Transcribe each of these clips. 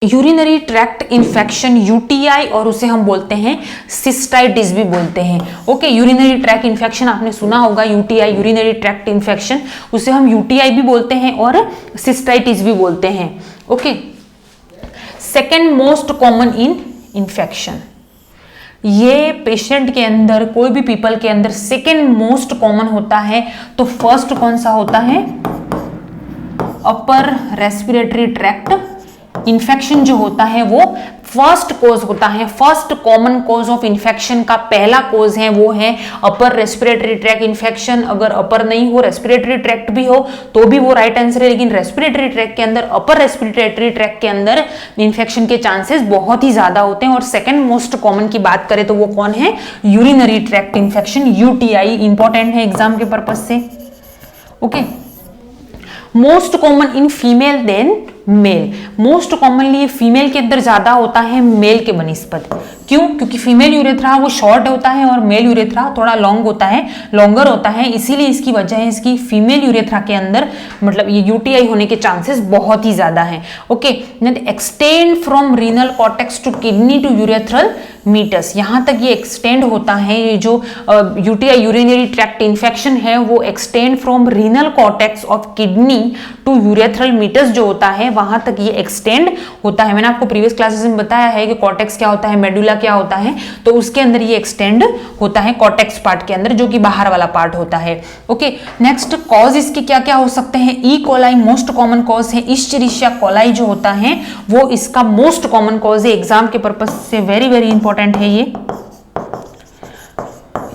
Urinary tract infection UTI और उसे हम बोलते हैं सिस्टाइटिस भी बोलते हैं। ओके, यूरिनरी ट्रैक्ट इन्फेक्शन आपने सुना होगा, यूटीआई यूरिनरी ट्रैक्ट इन्फेक्शन, उसे हम यूटीआई भी बोलते हैं और सिस्टाइटिस भी बोलते हैं। ओके, सेकेंड मोस्ट कॉमन इन इन्फेक्शन, ये पेशेंट के अंदर, कोई भी पीपल के अंदर सेकेंड मोस्ट कॉमन होता है। तो फर्स्ट कौन सा होता है? अपर रेस्पिरेटरी ट्रैक्ट इन्फेक्शन जो होता है वो फर्स्ट कोज होता है। First common cause of infection का पहला कोज है वो है अपर रेस्पिरेटरी ट्रैक्ट इन्फेक्शन। अगर अपर नहीं हो, रेस्पिरेटरी ट्रैक्ट भी हो तो भी वो राइट आंसर है, लेकिन रेस्पिरेटरी ट्रैक्ट के अंदर, अपर रेस्पिरेटरी ट्रैक्ट के अंदर इन्फेक्शन के चांसेस बहुत ही ज्यादा होते हैं। और सेकंड मोस्ट कॉमन की बात करें तो वो कौन है? Urinary tract infection, UTI. Important है एग्जाम के पर्पज से। Okay, most common in female than male, most commonly female के अंदर ज्यादा होता है मेल के बनिस्पत। क्यों? क्योंकि फीमेल यूरेथ्रा वो शॉर्ट होता है और मेल यूरेथ्रा थोड़ा लॉन्ग होता है, लॉन्गर होता है, इसीलिए इसकी वजह है इसकी फीमेल यूरेथ्रा के अंदर मतलब ये यूटीआई होने के चांसेस बहुत ही ज्यादा हैं। Okay, extend from renal cortex to kidney to urethral meatus, यहां तक ये एक्सटेंड होता है। ये जो यूटीआई यूरिनरी ट्रैक्ट इन्फेक्शन है वो extend from renal cortex of kidney to urethral meatus जो होता है वहां तक ये एक्सटेंड होता है। मैंने आपको प्रीवियस क्लासेस में बताया है कि कॉर्टेक्स क्या होता है, मेडुला क्या होता है, तो उसके अंदर ये एक्सटेंड होता है कॉर्टेक्स पार्ट के अंदर, जो कि बाहर वाला पार्ट होता है। ओके, नेक्स्ट कॉज इसके क्या क्या हो सकते हैं? E coli most common cause है। इश्चेरिशिया कोलाई जो होता है वो इसका मोस्ट कॉमन कॉज है। एग्जाम के पर्पज से वेरी वेरी इंपॉर्टेंट है ये,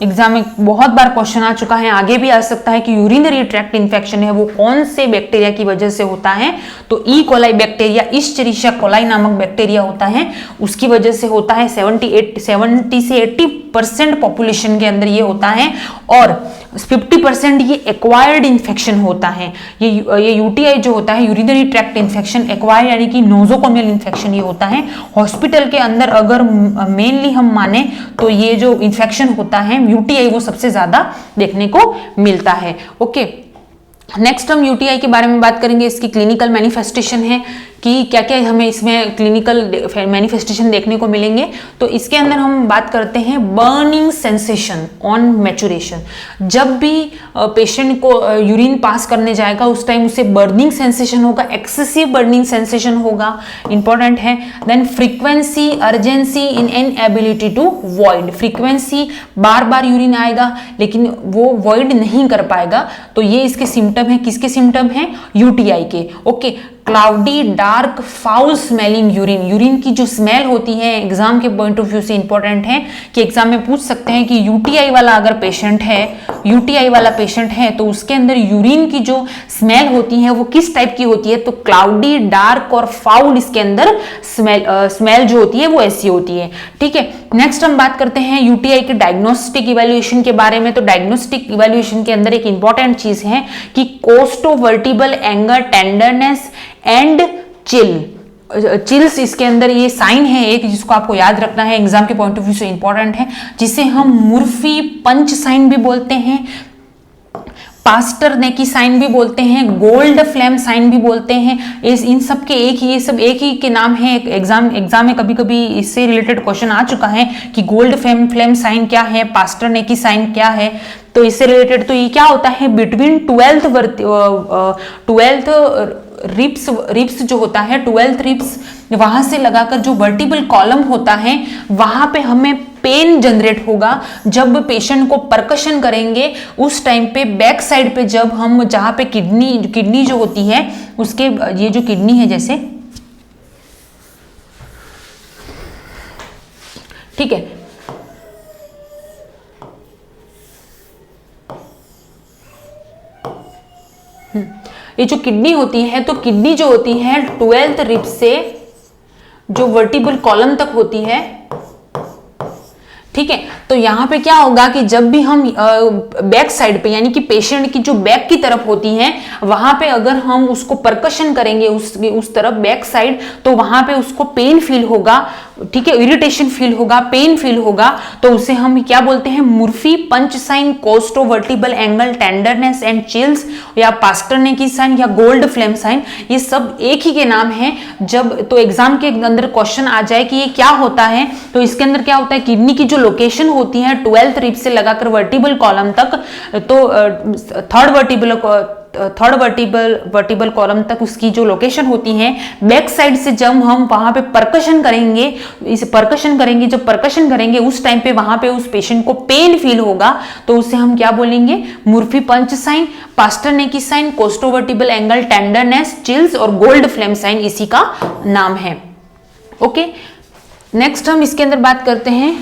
एग्जाम में बहुत बार क्वेश्चन आ चुका है, आगे भी आ सकता है कि यूरिनरी ट्रैक्ट इन्फेक्शन है वो कौन से बैक्टीरिया की वजह से होता है। तो ई कोलाई बैक्टीरिया, इश्चेरिशिया कोलाई नामक बैक्टीरिया होता है, उसकी वजह से होता है। 70 से 80% पॉपुलेशन के अंदर ये होता है और 50% ये एक्वायर्ड इन्फेक्शन होता है। ये यूटीआई जो होता है यूरिनरी ट्रैक्ट इन्फेक्शन एक्वायर्ड यानी कि नोजोकोमियल इन्फेक्शन ये होता है। हॉस्पिटल के अंदर अगर मेनली हम माने तो ये जो इन्फेक्शन होता है यूटीआई वो सबसे ज्यादा देखने को मिलता है। ओके, नेक्स्ट हम यूटीआई के बारे में बात करेंगे। इसकी क्लिनिकल मैनिफेस्टेशन है कि क्या क्या हमें इसमें क्लिनिकल मैनिफेस्टेशन देखने को मिलेंगे। तो इसके अंदर हम बात करते हैं बर्निंग सेंसेशन ऑन मैचुरेशन। जब भी पेशेंट को यूरिन पास करने जाएगा उस टाइम उसे बर्निंग सेंसेशन होगा, एक्सेसिव बर्निंग सेंसेशन होगा, इंपॉर्टेंट है। Then frequency, urgency in inability to void, frequency बार बार यूरिन आएगा लेकिन वो वॉइड नहीं कर पाएगा, तो ये इसके सिम्टम है। किसके सिम्टम है? यूटीआई के। Okay, cloudy, dark, foul smelling urine, urine की जो स्मेल होती है एग्जाम के पॉइंट ऑफ व्यू से इंपॉर्टेंट है कि एग्जाम में पूछ सकते हैं कि यूटीआई वाला अगर पेशेंट है, यूटीआई वाला पेशेंट है तो उसके अंदर यूरिन की जो स्मेल होती है वो किस टाइप की होती है? तो क्लाउडी, डार्क और फाउल इसके अंदर स्मेल जो होती है वो ऐसी होती है। ठीक है, नेक्स्ट हम बात करते हैं यूटीआई के डायग्नोस्टिक इवैल्यूएशन के बारे में। तो डायग्नोस्टिक इवैल्यूएशन के अंदर एक इंपॉर्टेंट चीज है कि कोस्टोवर्टिबल एंगर, टेंडरनेस एंड चिल्स, इसके अंदर ये साइन है एक जिसको आपको याद रखना है, एग्जाम के पॉइंट ऑफ व्यू से इंपॉर्टेंट है, जिसे हम मुर्फी पंच साइन भी बोलते हैं, पास्टर नेकी साइन भी बोलते हैं, गोल्ड फ्लेम साइन भी बोलते हैं। इन सब के एक ही, ये सब एक ही के नाम है। एग्जाम में कभी कभी इससे रिलेटेड क्वेश्चन आ चुका है कि गोल्ड फ्लेम साइन क्या है, पास्टर नेकी साइन क्या है। तो इससे रिलेटेड तो ये क्या होता है, बिटवीन 12th रिप्स जो होता है, 12th रिप्स वहां से लगाकर जो वर्टिबल कॉलम होता है वहां पे हमें पेन जनरेट होगा जब पेशेंट को परकशन करेंगे। उस टाइम पे बैक साइड पे जब हम जहां पे किडनी जो होती है उसके, ये जो किडनी है जैसे, ठीक है, ये जो किडनी होती है तो किडनी जो होती है 12th रिब से जो वर्टिबल कॉलम तक होती है। ठीक है, तो यहां पे क्या होगा कि जब भी हम बैक साइड पे यानी कि पेशेंट की जो बैक की तरफ होती है वहां पे अगर हम उसको परकशन करेंगे उस तरफ बैक साइड, तो वहां पे उसको पेन फील होगा। ठीक है, इरिटेशन फील होगा, पेन फील होगा, तो उसे हम क्या बोलते हैं, Murphy punch sign, costovertebral angle, tenderness and chills, या पास्टरनेकी साइन, या गोल्ड फ्लेम साइन, ये सब एक ही के नाम है। जब तो एग्जाम के अंदर क्वेश्चन आ जाए कि ये क्या होता है, तो इसके अंदर क्या होता है, किडनी की जो लोकेशन होती है 12th रिब से लगाकर वर्टिबल कॉलम तक, तो थर्ड वर्टिबल कॉलम तक उसकी जो लोकेशन होती है, बैक साइड से जब हम वहां पे परकशन करेंगे, जब परकशन करेंगे उस टाइम पे वहां पे उस पेशेंट को पेन फील होगा, तो उसे हम क्या बोलेंगे, Murphy punch sign, Pasternacki sign, costovertebral angle, tenderness, chills और गोल्ड फ्लेम साइन इसी का नाम है। ओके, नेक्स्ट हम इसके अंदर बात करते हैं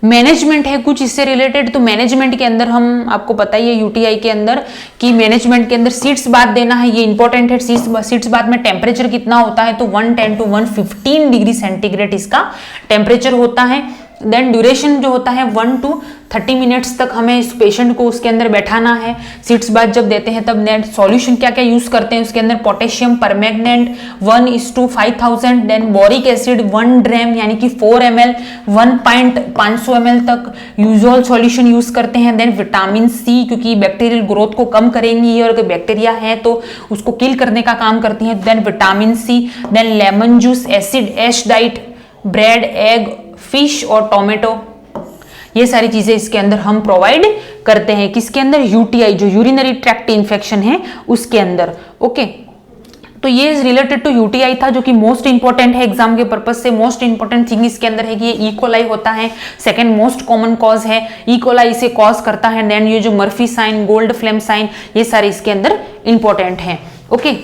मैनेजमेंट है कुछ इससे रिलेटेड। तो मैनेजमेंट के अंदर हम, आपको पता ही है यूटीआई के अंदर कि मैनेजमेंट के अंदर सीट्स बात देना है, ये इंपॉर्टेंट है। सीट्स बात में टेम्परेचर कितना होता है, तो 110 to 115 डिग्री सेंटीग्रेड इसका टेम्परेचर होता है। देन ड्यूरेशन जो होता है 1 to 30 मिनट्स तक हमें इस पेशेंट को उसके अंदर बैठाना है। सीट्स बात जब देते हैं तब नेट सॉल्यूशन क्या क्या यूज करते हैं उसके अंदर, potassium permanganate 1:5000, then boric acid 1 gram यानी कि 4 ml, 1.500 ml तक यूजुअल सॉल्यूशन यूज करते हैं। देन विटामिन सी, क्योंकि बैक्टीरियल ग्रोथ को कम करेंगी और अगर बैक्टीरिया है तो उसको किल करने का काम करती हैं। Then vitamin C, then lemon juice, acid ash diet, bread, egg, fish और टोमेटो, ये सारी चीजें इसके अंदर हम प्रोवाइड करते हैं। किसके अंदर, यूटीआई जो यूरिनरी ट्रैक्ट इन्फेक्शन है उसके अंदर। ओके, तो ये रिलेटेड टू यूटीआई था जो कि मोस्ट इंपॉर्टेंट है एग्जाम के पर्पज से। मोस्ट इंपॉर्टेंट थिंग इसके अंदर है कि ये इकोलाई होता है, सेकंड मोस्ट कॉमन कॉज है, इकोलाई इसे कॉज करता है। देन ये जो Murphy sign, gold flame sign, ये सारे इसके अंदर इंपॉर्टेंट है। ओके